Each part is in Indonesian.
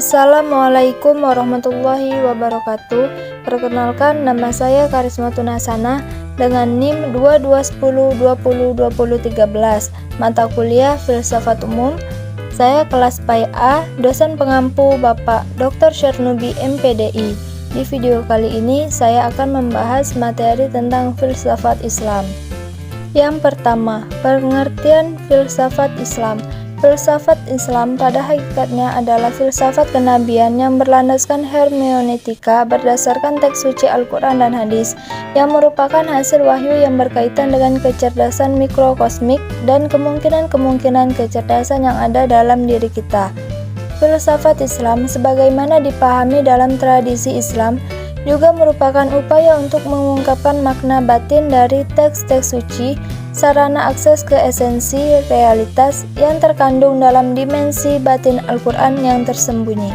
Assalamualaikum warahmatullahi wabarakatuh. Perkenalkan, nama saya Karismatun Hasanah dengan NIM 2210202013, mata kuliah Filsafat Umum. Saya kelas PAI A, dosen pengampu Bapak Dr. Syarnubi MPDI. Di video kali ini saya akan membahas materi tentang filsafat Islam. Yang pertama, pengertian filsafat Islam. Filsafat Islam pada hakikatnya adalah filsafat kenabian yang berlandaskan hermeneutika berdasarkan teks suci Al-Quran dan hadis, yang merupakan hasil wahyu yang berkaitan dengan kecerdasan mikrokosmik dan kemungkinan-kemungkinan kecerdasan yang ada dalam diri kita. Filsafat Islam, sebagaimana dipahami dalam tradisi Islam, juga merupakan upaya untuk mengungkapkan makna batin dari teks-teks suci, sarana akses ke esensi realitas yang terkandung dalam dimensi batin Al-Quran yang tersembunyi.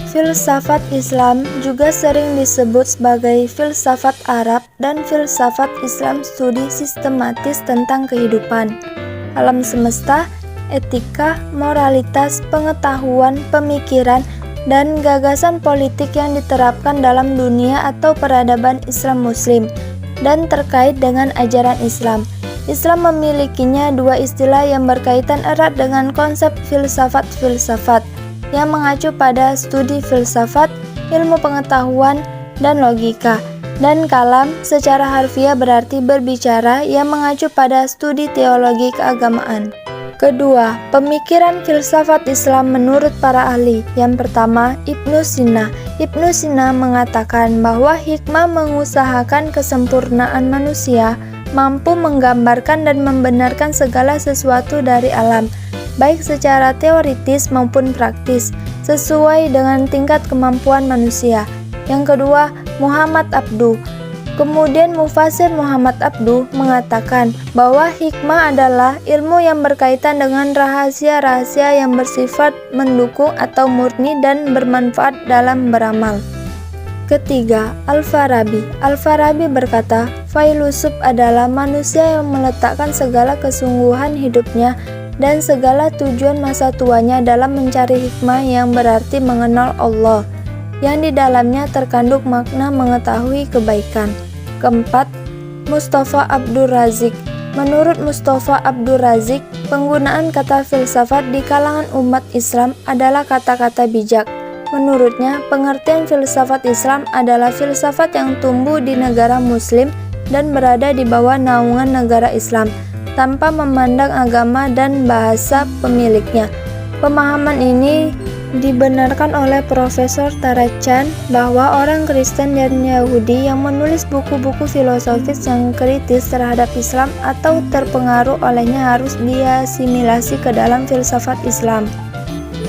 Filsafat Islam juga sering disebut sebagai filsafat Arab dan filsafat Islam, studi sistematis tentang kehidupan, alam semesta, etika, moralitas, pengetahuan, pemikiran, dan gagasan politik yang diterapkan dalam dunia atau peradaban Islam Muslim dan terkait dengan ajaran Islam. Islam memilikinya dua istilah yang berkaitan erat dengan konsep filsafat yang mengacu pada studi filsafat, ilmu pengetahuan, dan logika, dan kalam secara harfiah berarti berbicara yang mengacu pada studi teologi keagamaan. Kedua, pemikiran filsafat Islam menurut para ahli. Yang pertama, Ibnu Sina. Ibnu Sina mengatakan bahwa hikmah mengusahakan kesempurnaan manusia, mampu menggambarkan dan membenarkan segala sesuatu dari alam, baik secara teoritis maupun praktis, sesuai dengan tingkat kemampuan manusia. Yang kedua, Muhammad Abduh. Kemudian Mufasir Muhammad Abduh mengatakan bahwa hikmah adalah ilmu yang berkaitan dengan rahasia-rahasia yang bersifat mendukung atau murni dan bermanfaat dalam beramal. Ketiga, Al-Farabi. Al-Farabi berkata, filosof adalah manusia yang meletakkan segala kesungguhan hidupnya dan segala tujuan masa tuanya dalam mencari hikmah yang berarti mengenal Allah, yang di dalamnya terkandung makna mengetahui kebaikan. Keempat, Mustafa Abdul Razik. Menurut Mustafa Abdul Razik, penggunaan kata filsafat di kalangan umat Islam adalah kata-kata bijak. Menurutnya, pengertian filsafat Islam adalah filsafat yang tumbuh di negara Muslim dan berada di bawah naungan negara Islam, tanpa memandang agama dan bahasa pemiliknya. Pemahaman ini dibenarkan oleh Profesor Tarachan bahwa orang Kristen dan Yahudi yang menulis buku-buku filosofis yang kritis terhadap Islam atau terpengaruh olehnya harus diasimilasi ke dalam filsafat Islam.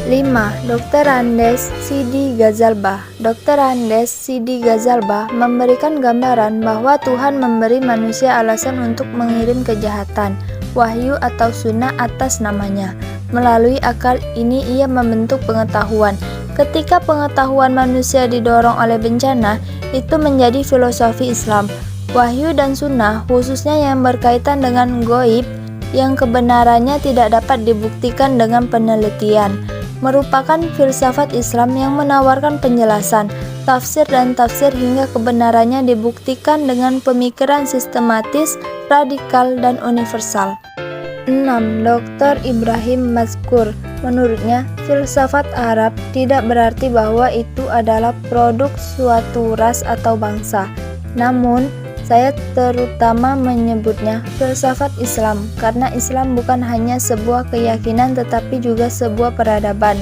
5. Dr. Andes Sidi Ghazalbah. Dr. Andes Sidi Ghazalbah memberikan gambaran bahwa Tuhan memberi manusia alasan untuk mengirim kejahatan, wahyu atau sunnah atas namanya. Melalui akal ini ia membentuk pengetahuan. Ketika pengetahuan manusia didorong oleh bencana, itu menjadi filosofi Islam. Wahyu dan sunnah, khususnya yang berkaitan dengan goib, yang kebenarannya tidak dapat dibuktikan dengan penelitian, merupakan filsafat Islam yang menawarkan penjelasan, tafsir dan tafsir hingga kebenarannya dibuktikan dengan pemikiran sistematis, radikal, dan universal. 6. Dr. Ibrahim Mazkur. Menurutnya, filsafat Arab tidak berarti bahwa itu adalah produk suatu ras atau bangsa. Namun, saya terutama menyebutnya filsafat Islam karena Islam bukan hanya sebuah keyakinan tetapi juga sebuah peradaban.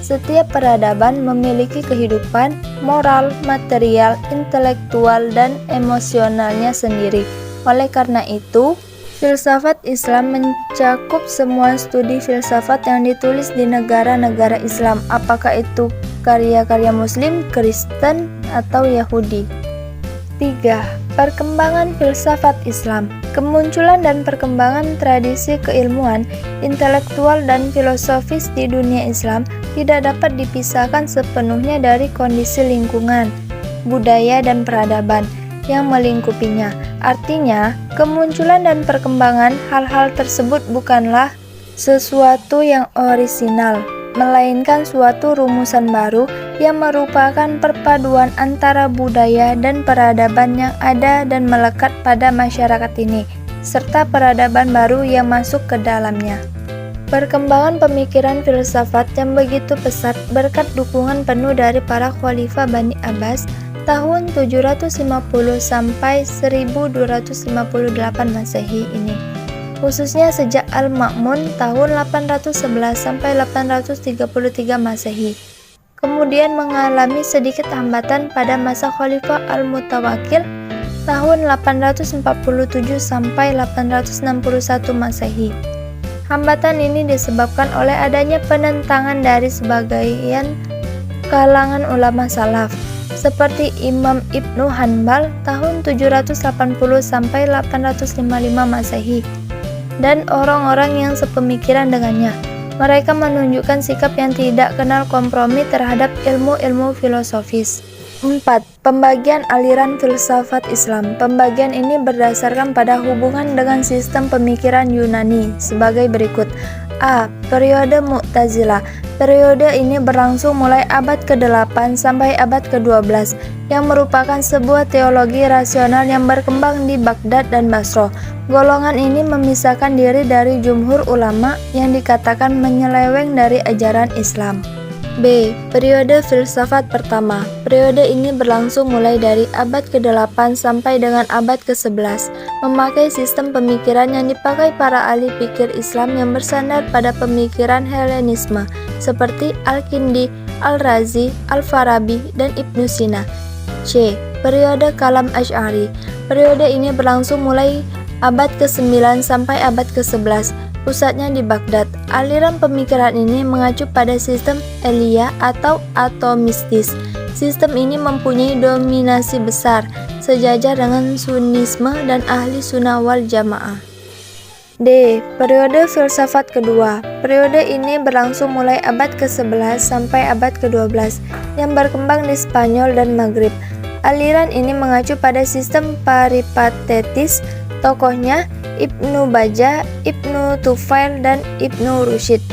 Setiap peradaban memiliki kehidupan, moral, material, intelektual, dan emosionalnya sendiri. Oleh karena itu, filsafat Islam mencakup semua studi filsafat yang ditulis di negara-negara Islam, apakah itu karya-karya Muslim, Kristen, atau Yahudi. 3. Perkembangan filsafat Islam. Kemunculan dan perkembangan tradisi keilmuan, intelektual, dan filosofis di dunia Islam tidak dapat dipisahkan sepenuhnya dari kondisi lingkungan, budaya, dan peradaban yang melingkupinya. Artinya, kemunculan dan perkembangan hal-hal tersebut bukanlah sesuatu yang orisinal, melainkan suatu rumusan baru yang merupakan perpaduan antara budaya dan peradaban yang ada dan melekat pada masyarakat ini, serta peradaban baru yang masuk ke dalamnya. Perkembangan pemikiran filsafat yang begitu pesat berkat dukungan penuh dari para khalifah Bani Abbas tahun 750 sampai 1258 Masehi ini, khususnya sejak Al-Ma'mun tahun 811 sampai 833 Masehi. Kemudian mengalami sedikit hambatan pada masa Khalifah Al-Mutawakkil tahun 847 sampai 861 Masehi. Hambatan ini disebabkan oleh adanya penentangan dari sebagian kalangan ulama salaf, seperti Imam Ibnu Hanbal tahun 780 sampai 855 Masehi, dan orang-orang yang sepemikiran dengannya. Mereka menunjukkan sikap yang tidak kenal kompromi terhadap ilmu-ilmu filosofis. 4. Pembagian aliran filsafat Islam. Pembagian ini berdasarkan pada hubungan dengan sistem pemikiran Yunani sebagai berikut. A. Periode Mu'tazilah. Periode ini berlangsung mulai abad ke-8 sampai abad ke-12, yang merupakan sebuah teologi rasional yang berkembang di Baghdad dan Basra. Golongan ini memisahkan diri dari jumhur ulama yang dikatakan menyeleweng dari ajaran Islam. B. Periode filsafat pertama. Periode ini berlangsung mulai dari abad ke-8 sampai dengan abad ke-11, memakai sistem pemikiran yang dipakai para ahli pikir Islam yang bersandar pada pemikiran Helenisme, seperti Al-Kindi, Al-Razi, Al-Farabi, dan Ibnu Sina. C. Periode Kalam Asy'ari. Periode ini berlangsung mulai abad ke-9 sampai abad ke-11, pusatnya di Baghdad. Aliran pemikiran ini mengacu pada sistem Eliyah atau atomistis. Sistem ini mempunyai dominasi besar, sejajar dengan Sunnisme dan ahli sunnah wal jamaah. D. Periode filsafat kedua. Periode ini berlangsung mulai abad ke-11 sampai abad ke-12, yang berkembang di Spanyol dan Maghrib. Aliran ini mengacu pada sistem peripatetis. Tokohnya Ibnu Bajjah, Ibnu Tufail, dan Ibnu Rusyid.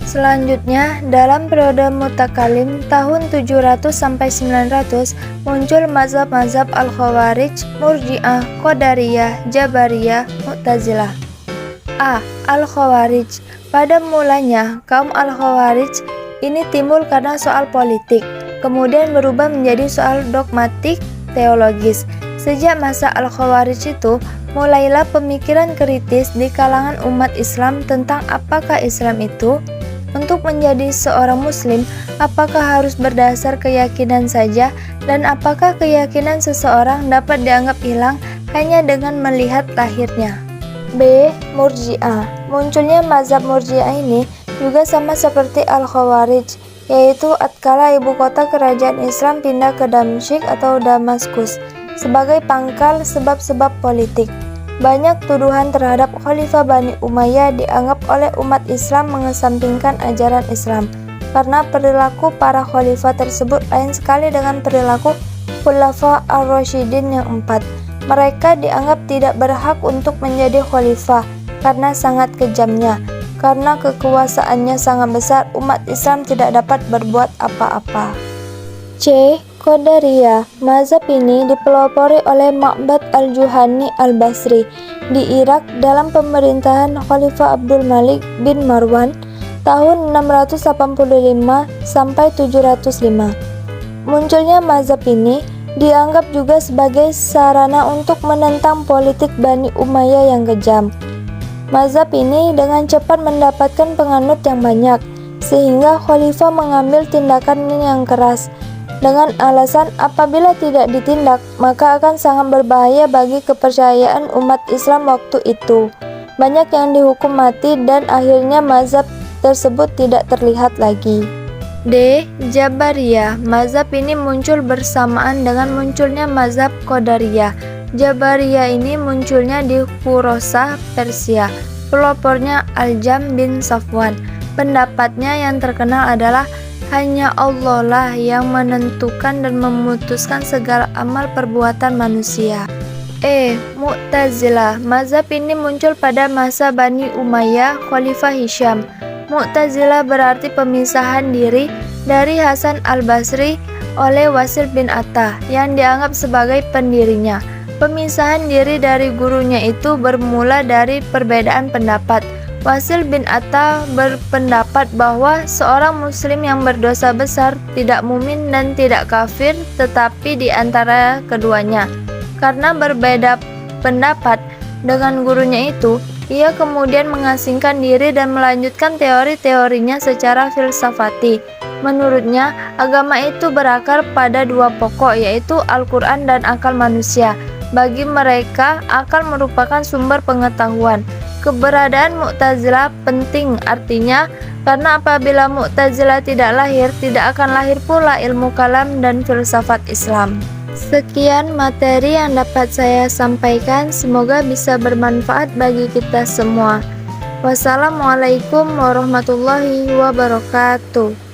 Selanjutnya, dalam periode Mutakalim tahun 700 sampai 900 muncul mazhab-mazhab Al-Khawarij, Murji'ah, Qadariyah, Jabariyah, Mu'tazilah. A. Al-Khawarij. Pada mulanya, kaum Al-Khawarij ini timbul karena soal politik, kemudian berubah menjadi soal dogmatik teologis. Sejak masa Al-Khawarij itu, mulailah pemikiran kritis di kalangan umat Islam tentang apakah Islam itu. Untuk menjadi seorang muslim, apakah harus berdasar keyakinan saja, dan apakah keyakinan seseorang dapat dianggap hilang hanya dengan melihat lahirnya. B. Murji'ah. Munculnya mazhab Murji'ah ini juga sama seperti Al-Khawarij, yaitu tatkala ibu kota kerajaan Islam pindah ke Damsyik atau Damaskus sebagai pangkal sebab-sebab politik. Banyak tuduhan terhadap Khalifah Bani Umayyah dianggap oleh umat Islam mengesampingkan ajaran Islam, karena perilaku para khalifah tersebut lain sekali dengan perilaku Khulafa ar-Rasyidin yang 4. Mereka dianggap tidak berhak untuk menjadi khalifah karena sangat kejamnya. Karena kekuasaannya sangat besar, umat Islam tidak dapat berbuat apa-apa. C. Qadariyah. Mazhab ini dipelopori oleh Ma'bad al-Juhani al-Basri di Irak dalam pemerintahan Khalifah Abdul Malik bin Marwan tahun 685 sampai 705. Munculnya mazhab ini dianggap juga sebagai sarana untuk menentang politik Bani Umayyah yang kejam. Mazhab ini dengan cepat mendapatkan penganut yang banyak, sehingga khalifah mengambil tindakan yang keras dengan alasan apabila tidak ditindak maka akan sangat berbahaya bagi kepercayaan umat Islam waktu itu. Banyak yang dihukum mati dan akhirnya mazhab tersebut tidak terlihat lagi. D. Jabariyah. Mazhab ini muncul bersamaan dengan munculnya mazhab Qadariyah. Jabariyah ini munculnya di Khurasaan, Persia. Pelopornya Al-Jam bin Safwan. Pendapatnya yang terkenal adalah hanya Allah lah yang menentukan dan memutuskan segala amal perbuatan manusia. E. Mu'tazilah. Mazhab ini muncul pada masa Bani Umayyah, Khalifah Hisham. Mu'tazilah berarti pemisahan diri dari Hasan al-Basri oleh Wasil bin Atta yang dianggap sebagai pendirinya. Pemisahan diri dari gurunya itu bermula dari perbedaan pendapat. Wasil bin Atta berpendapat bahwa seorang muslim yang berdosa besar tidak mukmin dan tidak kafir, tetapi di antara keduanya. Karena berbeda pendapat dengan gurunya itu, ia kemudian mengasingkan diri dan melanjutkan teori-teorinya secara filsafati. Menurutnya, agama itu berakar pada dua pokok, yaitu Al-Quran dan akal manusia. Bagi mereka, akal merupakan sumber pengetahuan. Keberadaan Mu'tazilah penting, artinya karena apabila Mu'tazilah tidak lahir, tidak akan lahir pula ilmu kalam dan filsafat Islam. Sekian materi yang dapat saya sampaikan, semoga bisa bermanfaat bagi kita semua. Wassalamualaikum warahmatullahi wabarakatuh.